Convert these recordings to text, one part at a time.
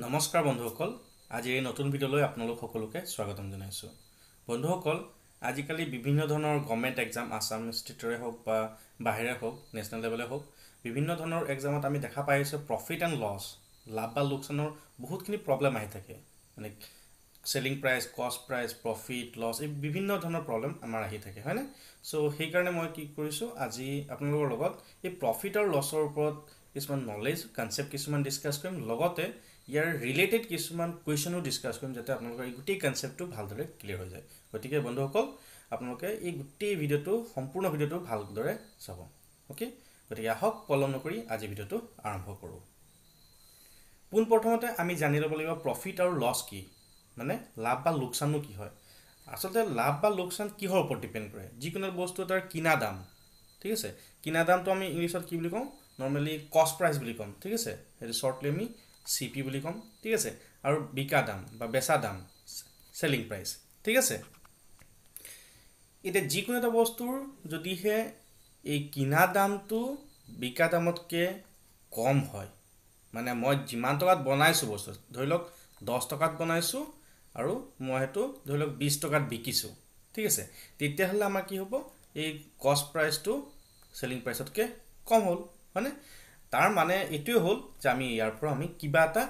নমস্কাৰ বন্ধুসকল আজি এই নতুন ভিডিঅ'লৈ আপোনালোক সকলোকে স্বাগতম জনাইছোঁ বন্ধুসকল আজিকালি বিভিন্ন ধৰণৰ গভৰ্ণমেণ্ট এক্সাম আসাম ষ্টেটৰে হওক বা বাহিৰে হওক নেশ্যনেল লেভেলে হওক বিভিন্ন ধৰণৰ এক্সামত আমি দেখা পাই আছোঁ প্ৰফিট এণ্ড লছ লাভ বা লোকচানৰ বহুতখিনি প্ৰব্লেম আহি থাকে মানে সেলিং প্ৰাইচ কষ্ট প্ৰাইচ প্ৰফিট লছ এই বিভিন্ন ধৰণৰ প্ৰব্লেম আমাৰ আহি থাকে হয়নে চ' সেইকাৰণে মই কি কৰিছোঁ আজি আপোনালোকৰ লগত এই প্ৰফিট আৰু লছৰ ওপৰত কিছুমান নলেজ কনচেপ্ট কিছুমান ডিছকাছ কৰিম লগতে ইয়াৰ ৰিলেটেড কিছুমান কুৱেশ্যনো ডিছকাছ কৰিম যাতে আপোনালোকৰ এই গোটেই কনচেপ্টটো ভালদৰে ক্লিয়াৰ হৈ যায় গতিকে বন্ধুসকল আপোনালোকে এই গোটেই ভিডিঅ'টো সম্পূৰ্ণ ভিডিঅ'টো ভালদৰে চাব ওকে গতিকে আহক পলম নকৰি আজি ভিডিঅ'টো আৰম্ভ কৰোঁ পোনপ্ৰথমতে আমি জানি ল'ব লাগিব প্ৰফিট আৰু লছ কি মানে লাভ বা লোকচাননো কি হয় আচলতে লাভ বা লোকচান কিহৰ ওপৰত ডিপেণ্ড কৰে যিকোনো বস্তু এটাৰ কিনা দাম ঠিক আছে কিনা দামটো আমি ইংলিছত কি বুলি কওঁ নৰ্মেলি কষ্ট প্ৰাইচ বুলি ক'ম ঠিক আছে সেইটো শ্বৰ্টলি আমি CP বুলি ক'ম ঠিক আছে আৰু বিকা দাম বা বেচা দাম সেলিং প্ৰাইচ ঠিক আছে এটা যিকোনো এটা বস্তুৰ যদিহে এই কিনা দামটো বিকা দামতকৈ কম হয় মানে মই যিমান টকাত বনাইছোঁ বস্তু ধৰি লওক 10 টকাত বনাইছোঁ আৰু মই সেইটো ধৰি লওক 20 টকাত বিকিছোঁ ঠিক আছে তেতিয়াহ'লে আমাৰ কি হ'ব এই কষ্ট প্ৰাইচটো সেলিং প্ৰাইচতকৈ কম হ'ল হয়নে তাৰ মানে এইটোৱে হ'ল যে আমি ইয়াৰ পৰা আমি কিবা এটা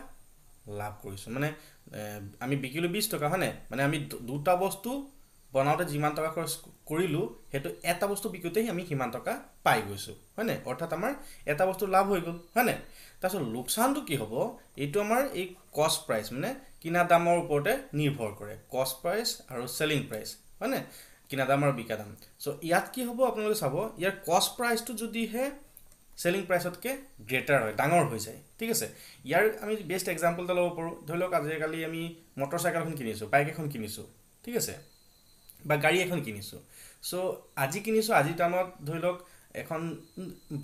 লাভ কৰিছোঁ মানে আমি বিকিলোঁ 20 টকা হয়নে মানে আমি দুটা বস্তু বনাওঁতে যিমান টকা খৰচ কৰিলোঁ সেইটো এটা বস্তু বিকোতেই আমি সিমান টকা পাই গৈছোঁ হয়নে অৰ্থাৎ আমাৰ এটা বস্তু লাভ হৈ গ'ল হয়নে তাৰপিছত লোকচানটো কি হ'ব এইটো আমাৰ এই কষ্ট প্ৰাইচ মানে কিনা দামৰ ওপৰতে নিৰ্ভৰ কৰে কষ্ট প্ৰাইচ আৰু সেলিং প্ৰাইচ হয়নে কিনা দাম আৰু বিকা দাম চ' ইয়াত কি হ'ব আপোনালোকে চাব ইয়াৰ কষ্ট প্ৰাইচটো যদিহে সেলিং প্ৰাইচতকৈ গ্ৰেটাৰ হয় ডাঙৰ হৈ যায় ঠিক আছে ইয়াৰ আমি বেষ্ট এক্সাম্পল এটা ল'ব পাৰোঁ ধৰি লওক আজিকালি আমি মটৰচাইকেল এখন কিনিছোঁ বাইক এখন কিনিছোঁ ঠিক আছে বা গাড়ী এখন কিনিছোঁ চ' আজি কিনিছোঁ আজিৰ দামত ধৰি লওক এখন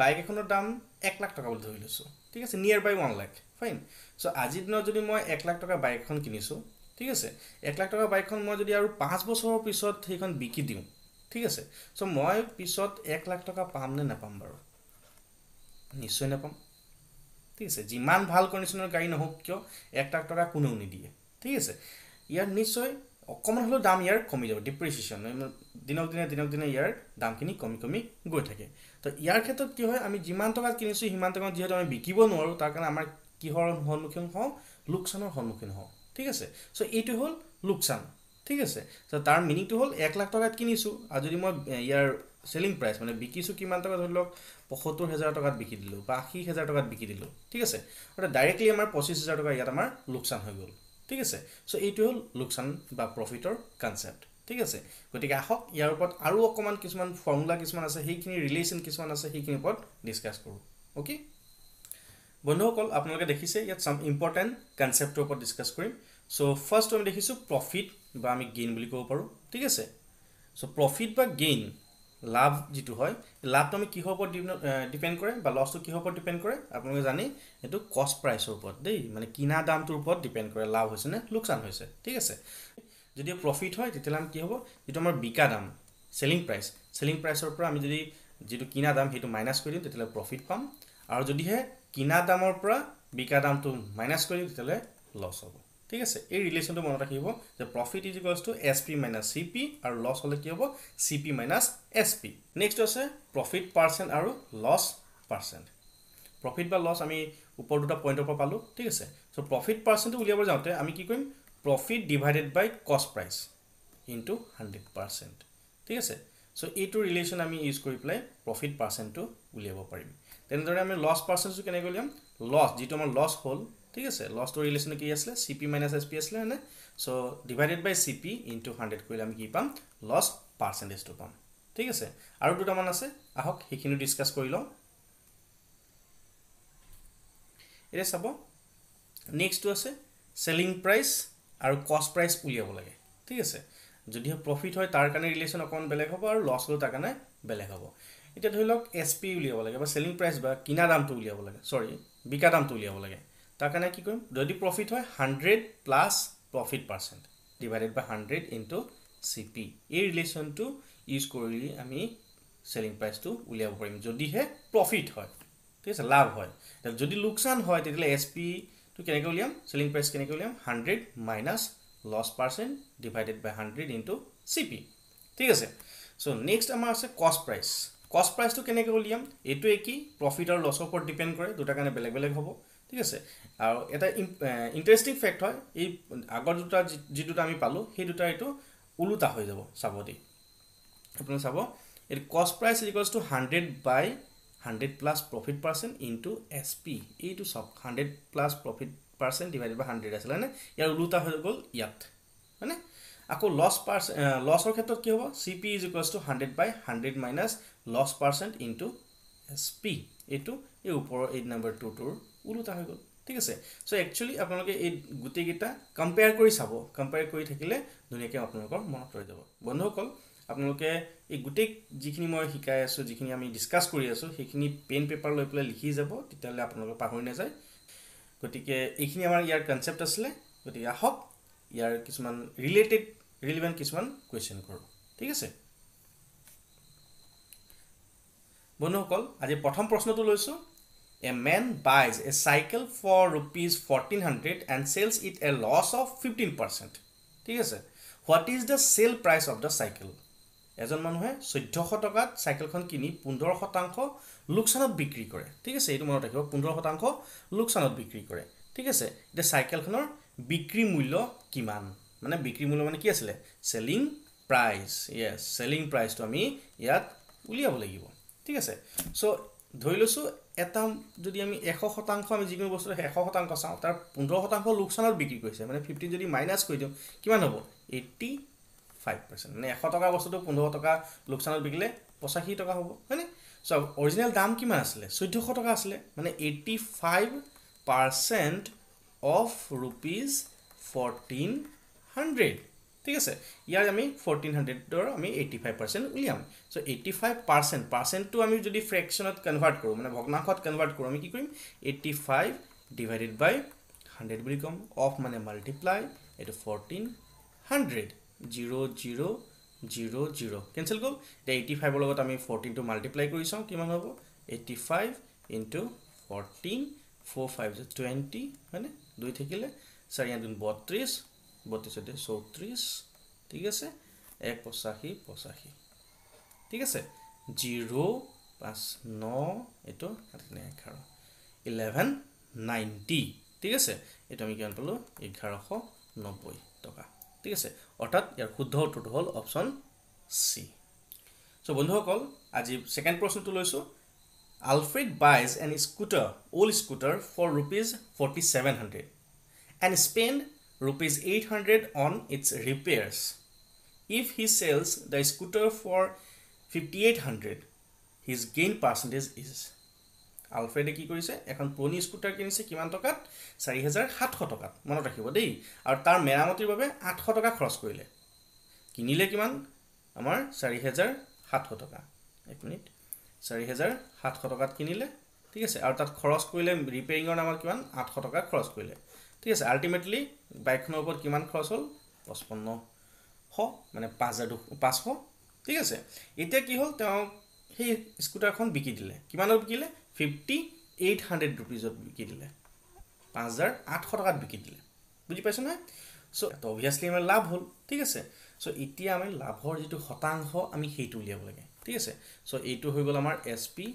বাইক এখনৰ দাম 1 লাখ টকা বুলি ধৰি লৈছোঁ ঠিক আছে নিয়াৰ বাই 1 লাখ ফাইন চ' আজিৰ দিনত যদি মই 1 লাখ টকা বাইক এখন কিনিছোঁ ঠিক আছে 1 লাখ টকা বাইকখন মই যদি আৰু 5 বছৰৰ পিছত সেইখন বিকি দিওঁ ঠিক আছে চ' মই পিছত 1 লাখ টকা পাম নে নাপাম বাৰু নিশ্চয় নাপাম ঠিক আছে যিমান ভাল কণ্ডিশ্যনৰ গাড়ী নহওক কিয় 1 লাখ টকা কোনেও নিদিয়ে ঠিক আছে ইয়াৰ নিশ্চয় অকণমান হ'লেও দাম ইয়াৰ কমি যাব ডিপ্ৰিচিয়েশ্যন দিনক দিনে ইয়াৰ দামখিনি কমি গৈ থাকে তো ইয়াৰ ক্ষেত্ৰত কি হয় আমি যিমান টকাত কিনিছোঁ সিমান টকাত যিহেতু আমি বিকিব নোৱাৰোঁ তাৰ কাৰণে আমাৰ কিহৰ সন্মুখীন হওঁ লোকচানৰ সন্মুখীন হওঁ ঠিক আছে চ' এইটো হ'ল লোকচান ঠিক আছে চ' তাৰ মিনিংটো হ'ল 1 লাখ টকাত কিনিছোঁ আৰু যদি মই ইয়াৰ সেলিং প্ৰাইচ মানে বিকিছোঁ কিমান টকা ধৰি লওক ৭৫,০০০ টকাত বিকি দিলোঁ বা ৮০,০০০ টকাত বিকি দিলোঁ ঠিক আছে অৰ্থাৎ ডাইৰেক্টলি আমাৰ ২৫,০০০ টকা ইয়াত আমাৰ লোকচান হৈ গ'ল ঠিক আছে চ' এইটো হ'ল লোকচান বা প্ৰফিটৰ কনচেপ্ট ঠিক আছে গতিকে আহক ইয়াৰ ওপৰত আৰু অকণমান কিছুমান ফৰ্মুলা কিছুমান আছে সেইখিনি ৰিলেশ্যন কিছুমান আছে সেইখিনিৰ ওপৰত ডিছকাছ কৰোঁ অ'কে বন্ধুসকল আপোনালোকে দেখিছে ইয়াত চাম ইম্পৰ্টেণ্ট কনচেপ্টৰ ওপৰত ডিছকাছ কৰিম চ' ফাৰ্ষ্ট আমি দেখিছোঁ প্ৰফিট বা আমি গেইন বুলি ক'ব পাৰোঁ ঠিক আছে চ' প্ৰফিট বা গেইন লাভ যিটো হয় লাভটো আমি কিহৰ ওপৰত ডিপেণ্ড কৰে বা লছটো কিহৰ ওপৰত ডিপেণ্ড কৰে আপোনালোকে জানি এইটো কষ্ট প্ৰাইচৰ ওপৰত দেই মানে কিনা দামটোৰ ওপৰত ডিপেণ্ড কৰে লাভ হৈছে নে লোকচান হৈছে ঠিক আছে যদি প্ৰফিট হয় তেতিয়াহ'লে আমি কি হ'ব যিটো আমাৰ বিকা দাম সেলিং প্ৰাইচৰ পৰা আমি যদি যিটো কিনা দাম সেইটো মাইনাছ কৰি দিওঁ তেতিয়াহ'লে প্ৰফিট পাম আৰু যদিহে কিনা দামৰ পৰা বিকা দামটো মাইনাছ কৰি দিওঁ তেতিয়াহ'লে লছ হ'ব ঠিক আছে এই ৰিলেশ্যনটো মনত ৰাখিব যে profit is equals to SP minus CP আৰু লছ হ'লে কি হ'ব CP মাইনাছ SP নেক্সট আছে প্ৰফিট পাৰ্চেণ্ট আৰু লছ পাৰ্চেণ্ট প্ৰফিট বা লছ আমি ওপৰ দুটা পইণ্টৰ পৰা পালোঁ ঠিক আছে চ' প্ৰফিট পাৰ্চেণ্টটো উলিয়াব যাওঁতে আমি কি কৰিম প্ৰফিট ডিভাইডেড বাই কষ্ট প্ৰাইচ ইনটু 100% ঠিক আছে চ' এইটো ৰিলেশ্যন আমি ইউজ কৰি পেলাই প্ৰফিট পাৰ্চেণ্টটো উলিয়াব পাৰিম তেনেদৰে আমি লছ পাৰ্চেণ্টটো কেনেকৈ উলিয়াম লছ যিটো আমাৰ লছ হ'ল ঠিক আছে লছটোৰ ৰিলেশ্যন কি আছিলে CP মাইনাছ SP আছিলে হয়নে চ' ডিভাইডেড বাই CP ইনটু 100 কৰিলে আমি কি পাম লছ পাৰ্চেণ্টেজটো পাম ঠিক আছে আৰু দুটামান আছে আহক সেইখিনি ডিছকাছ কৰি লওঁ এতিয়া চাব নেক্সটটো আছে সেলিং প্ৰাইচ আৰু কষ্ট প্ৰাইচ উলিয়াব লাগে ঠিক আছে যদিহে প্ৰফিট হয় তাৰ কাৰণে ৰিলেশ্যন অকণমান বেলেগ হ'ব আৰু লছ হ'লেও তাৰ কাৰণে বেলেগ হ'ব এতিয়া ধৰি লওক SP উলিয়াব লাগে বা সেলিং প্ৰাইচ বা কিনা দামটো উলিয়াব লাগে বিকা দামটো উলিয়াব লাগে তাৰ কাৰণে কি কৰিম যদি প্ৰফিট হয় 100 প্লাছ প্ৰফিট পাৰ্চেণ্ট ডিভাইডেড বাই 100 ইনটু CP এই ৰিলেশ্যনটো ইউজ কৰি আমি সেলিং প্ৰাইচটো উলিয়াব পাৰিম যদিহে প্ৰফিট হয় ঠিক আছে লাভ হয় যদি লোকচান হয় তেতিয়াহ'লে SP তো কেনেকৈ উলিয়াম চেলিং প্ৰাইচ কেনেকৈ উলিয়াম 100 মাইনাছ লছ পাৰ্চেণ্ট ডিভাইডেড বাই 100 ইনটু চিপি ঠিক আছে সো নেক্সট আমাৰ আছে কষ্ট প্ৰাইচটো কেনেকৈ উলিয়াম এইটো কি প্ৰফিট আৰু লছৰ ওপৰত ডিপেন্ড কৰে দুটা কাৰণে বেলেগ বেলেগ হ'ব ঠিক আছে আৰু এটা ইন্টাৰেষ্টিং ফেক্ট হয় এই আগৰ দুটা যি দুটা আমি পালো সেই দুটা এইটো উলুটা হৈ যাব চাব দেই আপুনি চাব এই cost price equals to 100 by 100 plus profit percent into SP এইটো সব 100 plus profit percent divided by 100 আছিল না ইয়াৰ উলুটা হৈ গল ইয়াত মানে আকৌ লছৰ ক্ষেত্ৰত কি হ'ব CP is equals to 100 by 100 minus loss percent into SP এইটো এই ওপৰৰ 8 number 2 টোৰ উলুটা হৈ গল ঠিক আছে সো একচুয়ালি আপোনালোকে এই গুটেই গিটা কম্পেয়াৰ কৰি চাব কম্পেয়াৰ কৰি থাকিলে ধুনীয়াকৈ আপোনালোকৰ মনত ৰৈ যাব বন্ধুসকল আপোনালোকে এই গুটেই যিখিনি মই শিকাই আছো যিখিনি আমি ডিসকাস কৰি আছো সেইখিনি পেন পেপাৰ লৈ পেলাই লিখি যাব তেতিয়ালে আপোনালোকে পাহৰি নাযায় গতিকে এইখিনি আমাৰ ইয়াৰ কনসেপ্ট আছিল গতিকে আহক ইয়াৰ কিছুমান ৰিলেভেন্ট কিছুমান কোৱেশ্চন কৰো ঠিক আছে বন্ধুসকল আজি প্ৰথম প্ৰশ্নটো লৈছো A man buys a cycle for rupees 1400 and sells it a loss of 15% ঠিক আছে what is the sale price of the cycle এজন মানুহে 1400 টকাত সাইকেলখন কিনি 15% লোকসানত বিক্ৰী কৰে ঠিক আছে এইটো মনত ৰাখিব 15% লোকসানত বিক্ৰী কৰে ঠিক আছে এটা সাইকেলখনৰ বিক্ৰী মূল্য কিমান মানে বিক্ৰী মূল্য মানে কি আছিল সেলিং প্ৰাইস yes সেলিং প্ৰাইসটো আমি ইয়াত উলিয়াব লাগিব ঠিক আছে সো ধৰি লৈছো এটা যদি আমি 100% আমি যিকোনো বস্তু 100% চাও তাৰ 15% লোকসানত বিক্ৰী কৰিছে মানে 50 যদি মাইনাস কৰি দিও কিমান হ'ব 85% মানে 100 টকা বস্তুটো 15 টকা লোকসানত বিকিলে 85 টকা হ'ব হয়নে সো অৰিজিনাল দাম কিমান আছিল 1400 টকা আছিল মানে 85% of rupees 1400 ঠিক আছে ইয়াৰ আমি 1400 ৰ আমি 85% উলিয়াম সো 85% টো আমি যদি ফ্ৰেকশনত কনভাৰ্ট কৰো মানে ভগ্নাংশত কনভাৰ্ট কৰো আমি কি কৰিম 85 ডিভাইডেড বাই 100 বুলি কম অফ মানে মাল্টিপ্লাই এটো 1400 0 0 0 0 কেনসেল গল এটা 85 ৰ লগত আমি 14 টো মাল্টিপ্লাই কৰি চাও কিমান হ'ব 85 into 14 4 5 20 মানে 2 থাকিলে 4 32 32 34 ঠিক আছে 85 ঠিক আছে 0 5 9 এটো 11 1190 ঠিক আছে এটো আমি কিমান পালো 1190 টকা ঠিক আছে অৰ্থাৎ ইয়াৰ শুদ্ধ উত্তৰটো হ'ল অপচন সি সো বন্ধুসকল আজি সেকেন্ড প্ৰশ্নটো লৈছো Alfred buys an old scooter for rupees 4700 and spend rupees 800 on its repairs. If he sells the scooter for 5800, his gain percentage is Alfred কি কৰিছে এখন পুৰণি স্কুটাৰ কিনিছে কিমান টকাত 4700 টকাত মনত ৰাখিব দেই আৰু তাৰ মেৰামতিৰ বাবে 800 টকা খৰচ কৰিলে কিনিলে কিমান আমাৰ 4700 টকা এক মিনিট 4700 টকাত কিনিলে ঠিক আছে আৰু তাত খৰচ কৰিলে ৰিপেয়াৰিংৰ নামত কিমান 800 টকা খৰচ কৰিলে ঠিক আছে আলটিমেটলি বাইকখনৰ ওপৰত কিমান খৰচ হ'ল 5500 মানে 5500 ঠিক আছে এতিয়া কি হ'ল তেওঁ সেই স্কুটাৰখন বিকি দিলে কিমানত বিকিলে 5800 रुपीजত বিকি দিলে 5800 টকাত বিকি দিলে বুজি পাইছ না সো তো অবিয়াসলি আমাৰ লাভ হ'ল ঠিক আছে সো এতিয়া আমি লাভৰ যেটো শতাংশ আমি হেইটো উলিয়াব লাগে ঠিক আছে সো এইটো হৈ গল আমাৰ এসপি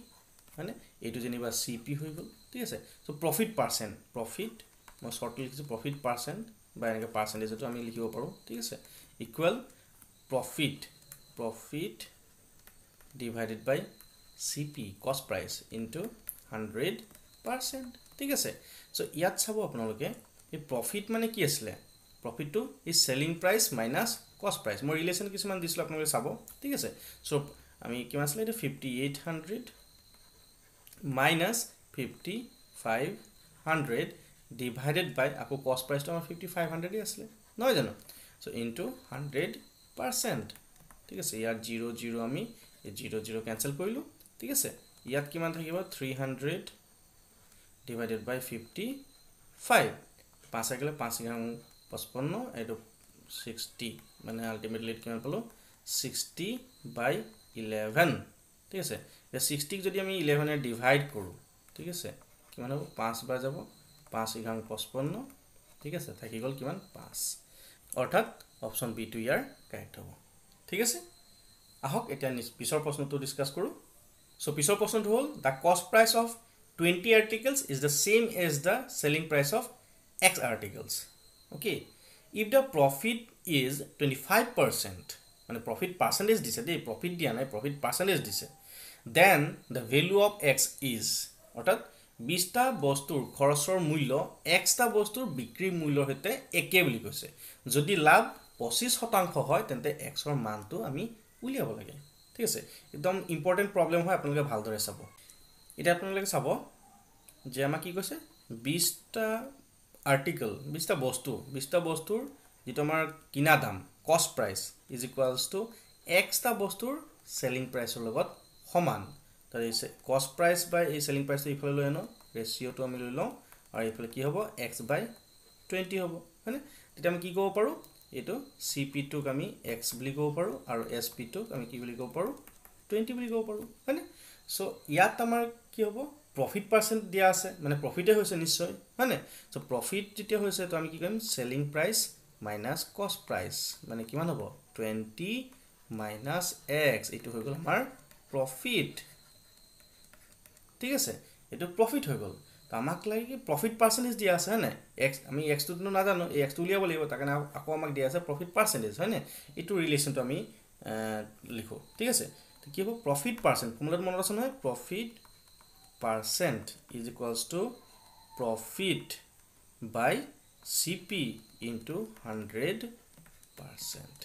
মানে এইটো যেনিবা সিপি হৈ গল ঠিক আছে সো প্ৰফিট পাৰ্সেন্ট প্ৰফিট মই শৰ্টলি লিখিছো প্ৰফিট পাৰ্সেন্ট বা এনেকৈ পাৰ্সেন্টেজটো আমি লিখিব পাৰো ঠিক আছে equal profit divided by CP cost price into 100% ঠিক আছে সো ইয়াত চাব আপোনালোকে এই প্ৰফিট মানে কি আছিল profit to is selling price minus cost price মই ৰিলেশন কিছুমান দিছিল আপোনালোকে চাব ঠিক আছে সো আমি কিমান আছিল এটা 5800 minus 5500 divided by আকৌ cost price to 5500 এ আছিল নহয় জানো সো into 100% ঠিক আছে ইয়াৰ 0 0 আমি এই 0 0 ক্যান্সেল কৰিলো ঠিক আছে ইয়াত কিমান থাকিব 300 divided by 55 5 গলে 5 গুণ 55 এটো 60 মানে আলটিমেটলি কিমান পালো 60 by 11 ঠিক আছে এই 60 ক যদি আমি 11 এ ডিভাইড কৰো ঠিক আছে কিমান হ'ব 5 বাৰ যাব 5 এগাং 55 ঠিক আছে থাকি গ'ল কিমান 5 অৰ্থাৎ অপচন বি টো ইয়াৰ কাৰেক্ট হ'ব ঠিক আছে আহক এতিয়া পিছৰ প্ৰশ্নটো ডিসকাস কৰো সো পিছৰ প্ৰশ্নটো হ'ল the cost price of 20 articles is the same as the selling price of x articles okay if the profit is 25% মানে profit percentage দিছে দেই profit দিয়া নাই profit percentage দিছে then the value of x is অৰ্থাৎ 20টা বস্তুৰ খৰচৰ মূল্য x টা বস্তুৰ বিক্ৰী মূল্যৰ সৈতে একে বুলি কৈছে যদি লাভ 25% হয় তেন্তে x ৰ মানটো আমি উলিয়াব লাগে ঠিক আছে একদম ইম্পৰ্টেন্ট প্ৰবলেম হয় আপোনালোকে ভালদৰে চাব এটা আপোনালোকে চাব যে আমাৰ কি কৈছে 20টা আৰ্টিকল 20টা বস্তুৰ যেটো আমাৰ কিনা দাম কষ্ট প্ৰাইস ইজ ইকুৱেলস টু x টা বস্তুৰ সেলিং প্ৰাইসৰ লগত সমান তাৰ এই কষ্ট প্ৰাইস বাই এই সেলিং প্ৰাইসটো ইফালে লৈ আনো ৰেশিওটো আমি লৈ লওঁ আৰু ইফালে কি হ'ব x বাই 20 হ'ব হয়নে তেতিয়া আমি কি ক'ব পাৰো এটো CP টোক আমি x বুলি ক'ব পাৰো আৰু SP টোক আমি কি বুলি ক'ব পাৰো 20 বুলি ক'ব পাৰো হয়নে সো ইয়াত আমাৰ কি হ'ব প্রফিট পার্সেন্ট দিয়া আছে মানে প্রফিটে হৈছে নিশ্চয় হয়নে সো প্রফিট যেতিয়া হৈছে তো আমি কি কৰিম সেলিং প্রাইস মাইনাস কস্ট প্রাইস মানে কিমান হ'ব 20 মাইনাস x এটো হৈ গ'ল আমাৰ প্রফিট ঠিক আছে এটো প্রফিট হৈ গ'ল তো আমাক লাগে কি প্রফিট পার্সেন্টেজ দিয়া আছে হয়নে x আমি x টো না জানো এই x টো উলিয়াব লাগিব তাৰ কাৰণে আকৌ আমাক দিয়া আছে প্ৰফিট পাৰ্সেন্টেজ হয়নে এটো ৰিলেশনটো আমি লিখো ঠিক আছে তো কি হ'ব প্ৰফিট পাৰ্সেন্ট ফৰ্মুলাত মনত আছে নহয় profit percent is equals to profit by CP into 100%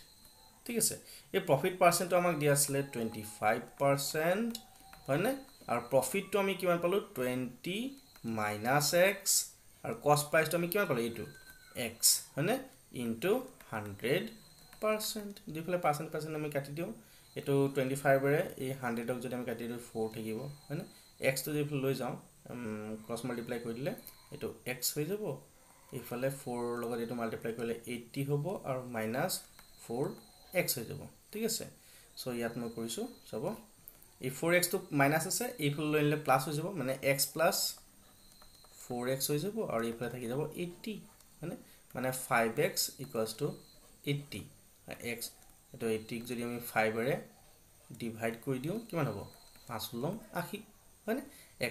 ঠিক আছে এই প্রফিট পার্সেন্ট তো আমাক দিয়া আছিল 25% হয়নে আৰু প্ৰফিট তো আমি কিমান পালো 20 minus x আৰু কস্ট প্রাইস তো আমি কিমান পালো এইটো x হয়নে into 100% দুইফালে পার্সেন্ট আমি কাটি দিও এটো 25 ৰে এই 100 ক যদি আমি কাটি দিও 4 থাকিব হয়নে x to if লৈ যাও cross multiply কৰি দিলে এটো x হৈ যাব ইফালে 4 লগত এটো মাল্টিপ্লাই কৰিলে 80 হ'ব আৰু মাইনাস 4x হৈ যাব ঠিক আছে সো ইয়াত মই কৰিছো চাব এই 4x তো মাইনাস আছে ইফালে লৈ নিলে প্লাস হৈ যাব মানে x plus 4x হৈ যাব আৰু ইফালে থাকি যাব 80 মানে 5x = 80 x এটো 80 যদি আমি 5 ৰে ডিভাইড কৰি দিও কিমান হ'ব 5 লং 80 মানে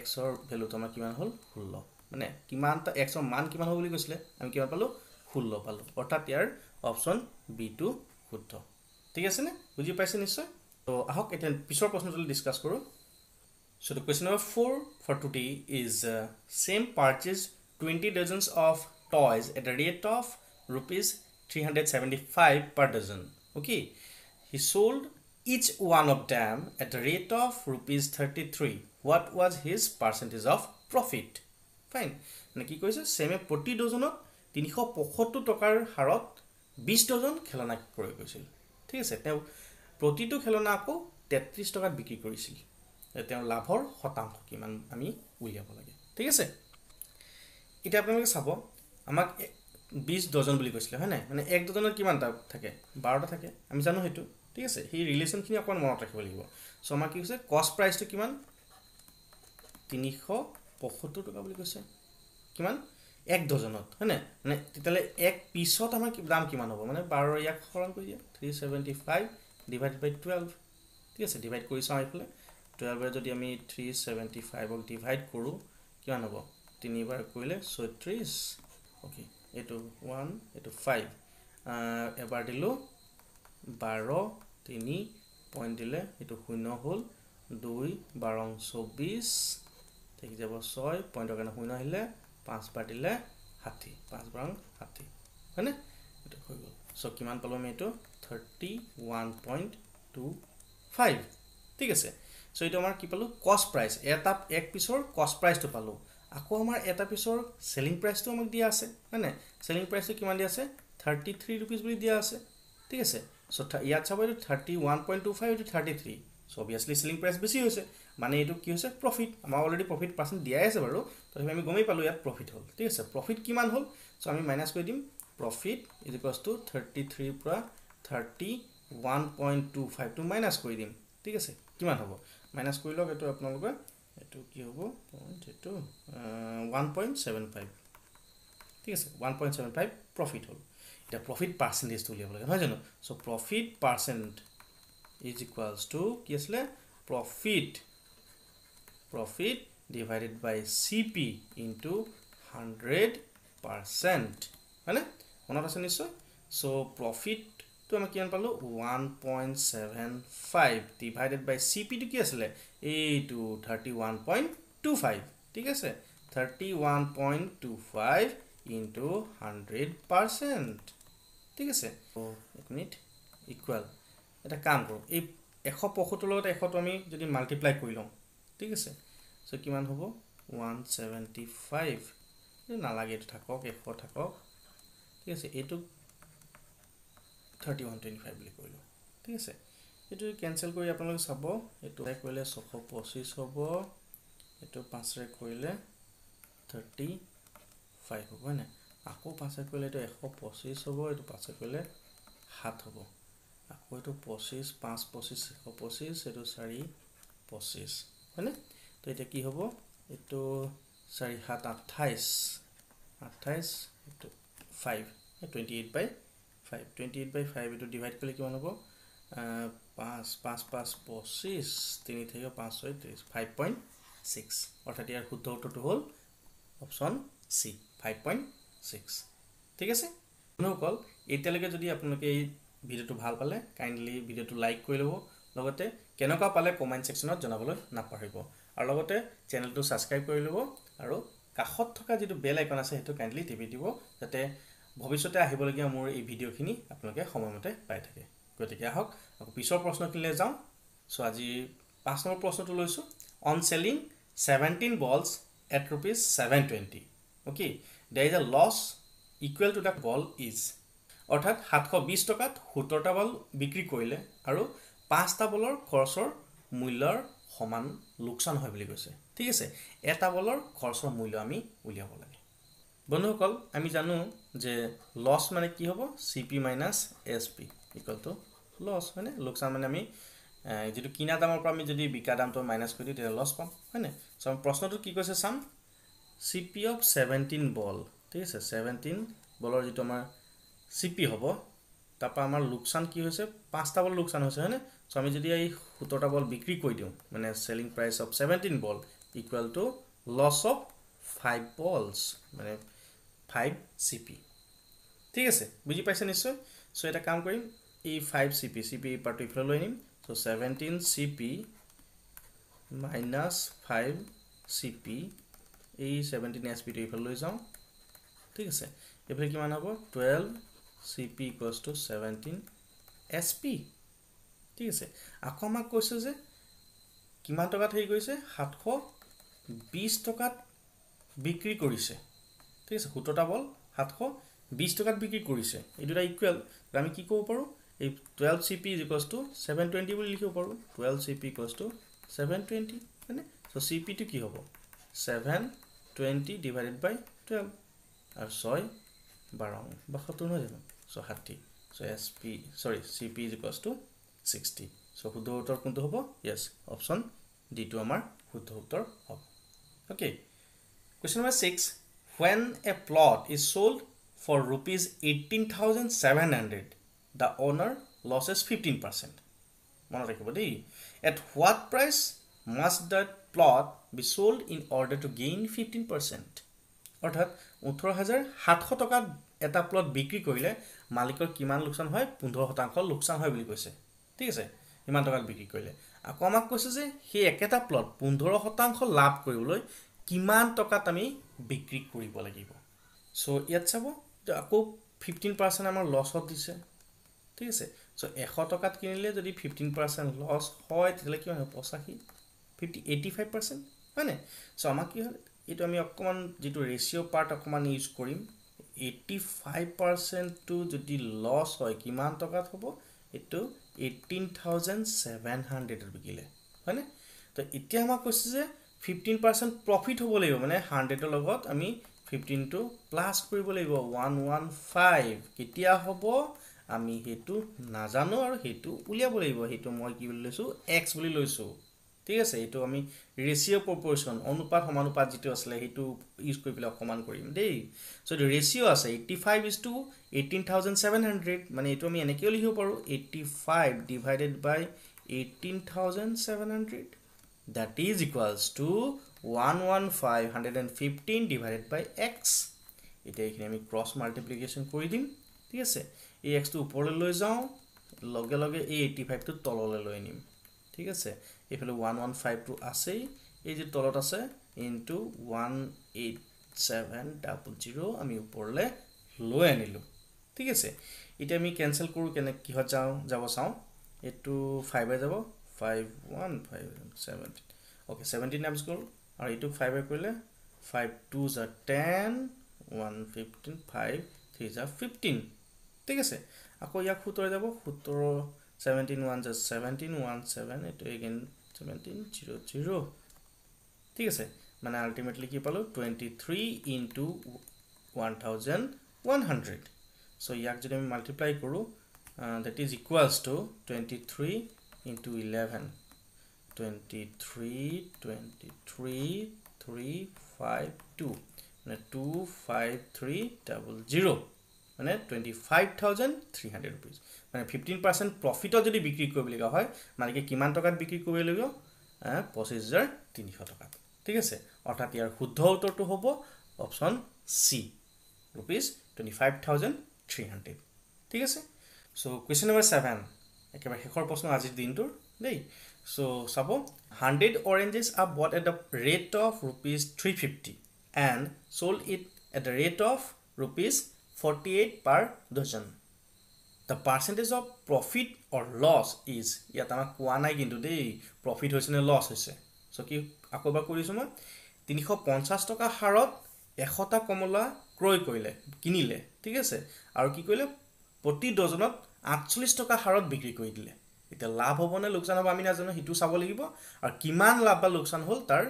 x ৰ ভ্যালু তো আমাৰ কিমান হল 16 মানে কিমানটা x ৰ মান কিমান হ'ব বুলি কৈছিলে আমি কিমান পালো 16 পালো অৰ্থাৎ ইয়াৰ অপচন বি টো শুদ্ধ ঠিক আছে নে বুজি পাইছে নিশ্চয় তো আহক এতিয়া পিছৰ প্ৰশ্নটো ডিসকাস কৰো so the question number 4 for today is same purchase 20 dozens of toys at the rate of rupees 375 per dozen okay he sold each one of them at the rate of rupees 33 what was his percentage of profit fine মানে কি কৈছে সেমে প্ৰতি ডজনত 375 টকাৰ হাৰত 20 dozen খেলনা ক্ৰয় কৰিছিল ঠিক আছে তেওঁ প্ৰতিটো খেলনা আকৌ 33 টকাত বিক্ৰী কৰিছিল তেওঁ লাভৰ শতাংশ কিমান আমি উলিয়াব লাগে ঠিক আছে এটা আপোনালোকে চাব আমাক 20 ডজন বুলি কৈছিল হয় না মানে এক ডজনত কিমানটা থাকে 12টা থাকে আমি জানো হেতু ঠিক আছে এই ৰিলেশন খিনি অকন মনত ৰাখিব লাগিব সো আমাৰ কি হৈছে কস্ট প্ৰাইসটো কিমান 375 টকা বুলি কৈছে কিমান এক ডজনত হয়নে মানে তেতিয়ালে এক পিছত আমাৰ দাম কিমান হ'ব মানে 12 ইয়াক হৰণ কৰি দিয়া 375 ডিভাইডেড বাই 12 ঠিক আছে ডিভাইড কৰি চাও ইফালে 12 ৰে যদি আমি 375 ক ডিভাইড কৰো কিমান হ'ব 3 বাৰ কৰিলে 36 ওকে এটো 1 এটো 5 এবাৰ দিলো 12 3 পইণ্ট দিলে এটো শূন্য হ'ল 2 12 24 ঠিক যাব 6 পইণ্টৰ কাৰণে শূন্য আহিলে 5 বাৰ দিলে 60 5 বাৰ 60 হয়নে এটো হৈ গ'ল সো কিমান পালো আমি এটো 31.25 ঠিক আছে সো এটো আমাৰ কি পালো কস্ট প্ৰাইস এটা এক পিছৰ কস্ট প্ৰাইসটো পালো আকৌ আমাৰ এটা পিছৰ সেলিং প্ৰাইসটো আমাক দিয়া আছে হয়নে সেলিং প্ৰাইসটো কিমান দিয়া আছে 33 रुपीस বুলি দিয়া আছে ঠিক আছে সো ইয়াত চাব এটো 31.25 to 33 so obviously selling price বেছি হৈছে মানে এটো কি হৈছে প্ৰফিট আমাৰ অলৰেডি প্ৰফিট পাৰ্সেন্ট দিয়া আছে বাৰু তো আমি গমেই পালো ইয়াত প্ৰফিট হ'ল ঠিক আছে প্ৰফিট কিমান হ'ল সো আমি মাইনাস কৰি দিম প্ৰফিট ইজ ইকুয়ালস টু 33 পৰা 31.25 টু মাইনাস কৰি দিম ঠিক আছে কিমান হ'ব মাইনাস কৰি লওক এটো আপোনালোকে এটো কি হ'ব পইণ্ট এটো 1.75 ঠিক আছে 1.75 প্ৰফিট হ'ল এটা প্ৰফিট পাৰ্চেন্টেজটো উলিয়াব লাগে নহয় জানো so profit percent is equals to কি আসলে profit divided by CP into 100% মানে মনত আছে নিশ্চয় সো প্ৰফিট তো আমি কিমান পালো 1.75 divided by CP তো কি আসলে এইটো 31.25 ঠিক আছে 31.25 into 100% ঠিক আছে তো এক মিনিট ইকুয়াল এটা কাম কৰো এই 175 লগত 100 তো আমি যদি মাল্টিপ্লাই কৰি লওঁ ঠিক আছে সো কিমান হ'ব 175 নালাগে এটা থাকক 100 থাকক ঠিক আছে এটো 3125 বুলি কইলো ঠিক আছে এটো ক্যান্সেল কৰি আপোনালোকে চাব এটো কৰিলে 625 হ'ব এটো 5 ৰে কৰিলে 35 হ'ব না আকৌ 5 ৰে কৰিলে এটো 125 হ'ব এটো 5 ৰে কৰিলে 7 হ'ব আকৌ এটো 25 5 25 125 এটো 4 25 হয়নে তো এটা কি হ'ব এটো 4 7 28 এটো 5 28 by 5 28 by 5 এটো ডিভাইড কৰিলে কিমান হ'ব 5 5 5 25 3 থেকে 5 6 30 5.6 অৰ্থাৎ ইয়াৰ শুদ্ধ উত্তৰটো হ'ল অপচন সি 5.6 ঠিক আছে নকল এতিয়ালৈকে যদি আপোনালোকে এই ভিডিওটো ভাল পালে কাইন্ডলি ভিডিওটো লাইক কৰি লব লগতে কেনেকুৱা পালে কমেন্ট সেকশনত জনাবলৈ নাপাহৰিব আৰু লগতে চেনেলটো সাবস্ক্ৰাইব কৰি লব আৰু কাষত থকা যেটো বেল আইকন আছে হেতু কাইন্ডলি টিপি দিব যাতে ভৱিষ্যতে আহিবলগীয়া মোৰ এই ভিডিওখিনি আপোনালোকে সময়মতে পাই থাকে গতিকে আহক আকৌ পিছৰ প্ৰশ্নখিনিলে যাওঁ সো আজি 5 নম্বৰ প্ৰশ্নটো লৈছো on selling 17 balls at rupees 720 okay there is a loss equal to the ball is অৰ্থাৎ 720 টকাত 17টা বল বিক্ৰী কৰিলে আৰু 5টা বলৰ খৰচৰ মূল্যৰ সমান লোকসান হয় বুলি কৈছে ঠিক আছে এটা বলৰ খৰচৰ মূল্য আমি উলিয়াব লাগে বন্ধুসকল আমি জানো যে লস মানে কি হ'ব CP minus SP equal to loss মানে লোকসান মানে আমি যেটো কিনা দামৰ পৰা আমি যদি বিকা দামটো মাইনাস কৰি দিও তেতিয়া লস পাম হয়নে সো প্ৰশ্নটো কি কৈছে চাম সিপি অফ 17 বল ঠিক আছে 17 বলৰ যেটো আমাৰ সিপি হ'ব তাপা আমাৰ লোকসান কি হৈছে 5টা বল লোকসান হৈছে হয়নে সো আমি যদি এই 17টা বল বিক্ৰী কৰি দিও মানে selling price of 17 ball equal to loss of 5 balls মানে 5 সিপি ঠিক আছে বুজি পাইছে নিশ্চয় সো এটা কাম কৰিম এই 5 সিপি পাৰ্ট ইফালে লৈ নিম সো 17 সিপি minus 5 সিপি এই 17 এসপি টো ইফালে লৈ যাও ঠিক আছে এফালে কিমান হ'ব 12 CP equals to 17 SP ঠিক আছে আকৌ আমাক কৈছে যে কিমান টকাত হৈ গৈছে 720 টকাত বিক্ৰী কৰিছে ঠিক আছে 17টা বল 720 টকাত বিক্ৰী কৰিছে এটোটা ইকুয়াল আমি কি ক'ব পাৰো এই 12 CP equals to 720 বুলি লিখিব পাৰো 12 CP equals to 720 মানে সো CP টো কি হ'ব 720 divided by 12 আৰু 6 12 72 হৈ যাব so 60 so CP is equals to 60 so শুদ্ধ উত্তৰ কোনটো হ'ব yes option D টো আমাৰ শুদ্ধ উত্তৰ হ'ব okay question number 6 when a plot is sold for rupees 18700 the owner loses 15% মনত ৰাখিব দেই at what price must that plot be sold in order to gain 15% অৰ্থাৎ 18700 টকাত এটা প্লট বিক্ৰী কৰিলে মালিকৰ কিমান লোকসান হয় 15% লোকসান হয় বুলি কৈছে ঠিক আছে ইমান টকাত বিক্ৰী কৰিলে আকৌ আমাক কৈছে যে সেই একেটা প্লট 15% লাভ কৰিবলৈ কিমান টকাত আমি বিক্ৰী কৰিব লাগিব সো ইয়াত চাব আকৌ 15% আমাৰ লছত দিছে ঠিক আছে সো 100 টকাত কিনিলে যদি 15% লস হয় তেতিয়ালে কি হয় 85% হয়নে সো আমাক কি হয় এটো আমি অকমান যেটো ৰেশিও পাৰ্ট অকমান ইউজ কৰিম 85% to যদি লস হয় কিমান টকাত হ'ব এটো 18700 এর বিকিলে হয়নে তো এতিয়া আমাক কৈছে যে 15% প্ৰফিট হ'ব লাগিব মানে 100 এৰ লগত আমি 15 টো প্লাস কৰিব লাগিব 115 কেতিয়া হ'ব আমি হেতু নাজানো আৰু হেতু উলিয়াব লাগিব হেতু মই কি বুলি লৈছো x বুলি লৈছো ঠিক আছে এইটো আমি ৰেচিঅ' প্ৰপৰ্চন অনুপাত সমানুপাত যিটো আছিলে সেইটো ইউজ কৰি পেলাই অকমান কৰিম দেই সো এইটো ৰেচিঅ' আছে 85:18,700 মানে এইটো আমি এনেকৈ লিখিব পাৰো 85 divided by 18,700 that is equals to 115 divided by x এতিয়া এইখিনি আমি ক্ৰস মাল্টিপ্লিকেশন কৰি দিম ঠিক আছে এই x টো ওপৰলৈ লৈ যাও লগে লগে এই 85 টো তললৈ লৈ নিম ঠিক আছে এইফালে 115 টো আছে এই যে তলত আছে ইনটু 18700 আমি ওপৰলৈ লৈ আনিলো ঠিক আছে এতিয়া আমি ক্যান্সেল কৰো কেনে কি হয় যাব চাও এটো 5 এ যাব 5157 okay 17 times কৰো আৰু এটো 5 এ কৰিলে 5 2s are 10 115 5 3s are 15 ঠিক আছে আকৌ ইয়াক খুতৰে যাব 17 17 1s are 17 17 এটো again 17 0 0 ঠিক আছে মানে আলটিমেটলি কি পালো 23 into 1100 so ইয়াক যদি আমি মাল্টিপ্লাই কৰো that is equals to 23 into 11 23 352 মানে 25300 মানে 25,300 rupees মানে 15% প্রফিটত যদি বিক্রি কৰিবলগা হয় মানে কি কিমান টকাত বিক্ৰি কৰিব লাগিব 25,300 টকা ঠিক আছে অৰ্থাৎ ইয়াৰ শুদ্ধ উত্তৰটো হ'ব অপচন সি rupees 25,300 ঠিক আছে সো কোৱেশ্চন নম্বৰ 7 একেবাৰে শেষৰ প্ৰশ্ন আজিৰ দিনটোৰ দেই সো চাব 100 oranges are bought at the rate of rupees 350 and sold it at the rate of rupees 48 per dozen the percentage of profit or loss is ইয়াত আমাৰ কোৱা নাই কিন্তু দেই প্ৰফিট হৈছে নে লস হৈছে সো কি আকবা কৰিছো মই 350 টকা হাৰত 100 টা কমলা ক্ৰয় কৰিলে কিনিলে ঠিক আছে আৰু কি কৰিলে প্ৰতি ডজনত 48 টকা হাৰত বিক্ৰী কৰি দিলে এটা লাভ হ'ব নে লোকসান হ'ব আমি নাজানো হিটো চাব লাগিব আৰু কিমান লাভ বা লোকসান হ'ল তাৰ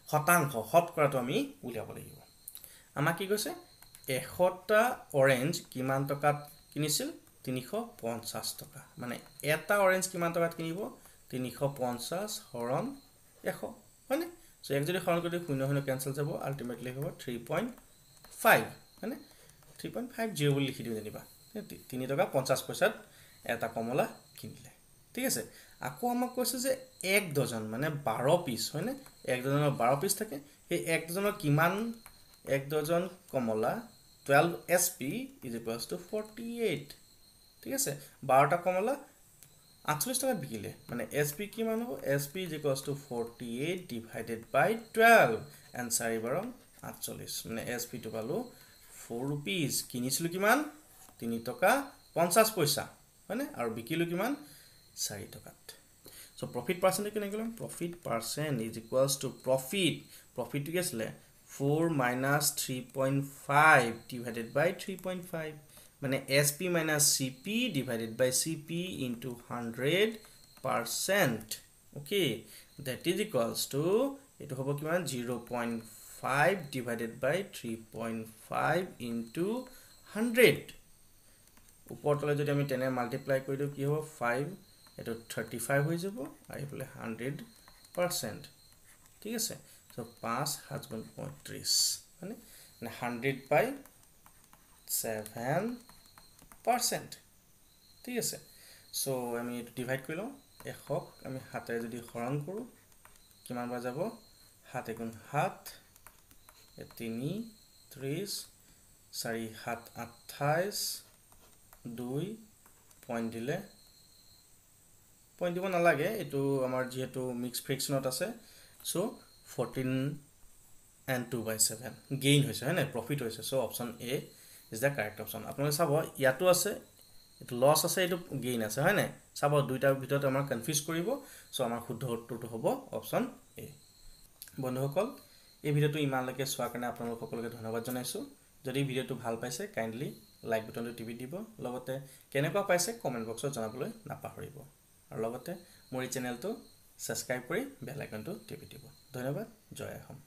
শতাংশ শতকৰাটো আমি উলিয়াব লাগিব আমাক কি কৈছে 100 টা অৰেঞ্জ কিমান টকাত কিনিছিল 350 টকা মানে এটা অৰেঞ্জ কিমান টকাত কিনিব 350 হৰণ 100 মানে সো এক যদি হৰণ কৰি 0 ক্যান্সেল যাব আলটিমেটলি হ'ব 3.5 মানে 3.50 বুলি লিখি দিও জানিবা 3 টকা 50 পইচাত এটা কমলা কিনিলে ঠিক আছে আকৌ আমাক কৈছে যে এক ডজন মানে 12 পিস হয়নে এক ডজনৰ 12 পিস থাকে এই এক ডজনৰ কিমান এক dozen Kamala 12 sp is equals to 48 ঠিক আছে 12টা কমলা 48 টাকা বিকিলে মানে sp কিমান হ'ব sp is equals to 48 divided by 12 and 4 বাৰ 48 মানে sp টো পালো 4 rupees কিনিছিলো কিমান 3 টকা 50 পইচা হয়নে আৰু বিকিলো কিমান 4 টকাত so profit percent কেনে গলম profit percent is equals to profit to গেছলে 4 minus 3.5 divided by 3.5 মানে sp minus cp divided by cp into 100% okay that is equals to এটো হ'ব কিমান 0.5 divided by 3.5 into 100 উপৰতলে যদি আমি 10 মাল্টিপ্লাই কৰি দিও কি হ'ব 5 এটো 35 হৈ যাব আই বলে 100% ঠিক আছে সো 5 7 35 মানে 100 by 7% ঠিক আছে সো আমি এটো ডিভাইড কৰি লও 100 আমি হাতেৰে যদি হৰণ কৰো কিমান বা যাব 7 গুণ 7 3 30 4 7 28 2 পইণ্ট দিলে পইণ্ট দিব নালাগে এটো আমাৰ যেহেতু মিক্স ফ্ৰেকশনত আছে সো 14 and 2/7 গেইন হৈছে হয় না প্ৰফিট হৈছে so option A is the correct option আপোনালোকে চাব ইয়াতো আছে এটো লস আছে এটো গেইন আছে হয় না চাব দুইটাৰ ভিতৰত আমাৰ কনফিউজ কৰিব সো আমাৰ শুদ্ধ উত্তৰটো হ'ব অপচন এ বন্ধুসকল এই ভিডিওটো ইমানলৈকে চোৱাৰ কাৰণে আপোনালোক সকলোকে ধন্যবাদ জনাইছো যদি ভিডিওটো ভাল পাইছে কাইন্ডলি লাইক বাটনটো টিপি দিব লগতে কেনেকুৱা পাইছে কমেন্ট বক্সত জনাবলৈ নাপাহৰিব আৰু লগতে মোৰ এই চেনেলটো সাবস্ক্ৰাইব কৰি বেল আইকনটো টিপি দিব ধন্যবাদ জয় অসম